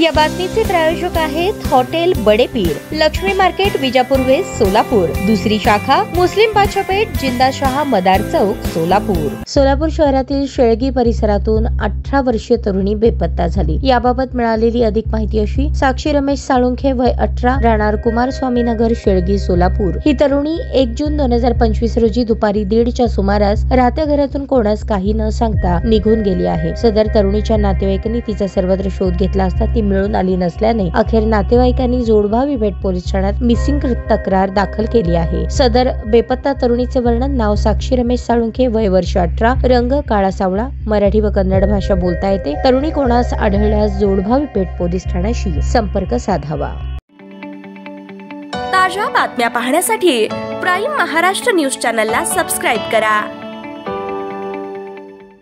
या बातमीचे प्रायोजक आहेत hotel Badepir, Laxmi market, Vijapur west, Solapur. दुसरी शाखा मुस्लिम बादशाहपेठ, जिंदाशहा मदार चौक, सोलापूर। सोलापूर शहरातील शेळगी परिसरातून 18 वर्षीय तरुणी बेपत्ता झाली। याबाबत मिळालेली अधिक माहिती अशी: साक्षी रमेश साळुंखे, वय 18, राहणार कुमारस्वामी नगर, शेळगी, सोलापूर। ही तरुणी 1 जून 2025 रोजी दुपारी 1:30च्या सुमारास राहत्या घरातून कोणास काही न सांगता निघून गेली आहे। सदर तरुणीच्या नातेवाईकांनी तिचा सर्वत्र शोध घेतला असता ती मिळून आली नसल्याने अखेर नातेवाईकांनी जोडभावी पेठ पोलीस ठाण्यात मिसिंग तक्रार दाखल केली आहे। सदर बेपत्ता तरुणीचे वर्णन: नाव साक्षी रमेश साळुंखे, वय वर्ष 18, रंग काळा सावळा, मराठी व कन्नड भाषा बोलता येते। तरुणी कोणास आढळल्यास जोडभावी पेठ पोलीस ठाण्याशी संपर्क साधावा। ताज्या बातम्या पाहण्यासाठी प्राईम महाराष्ट्र न्यूज चॅनलला सबस्क्राईब करा।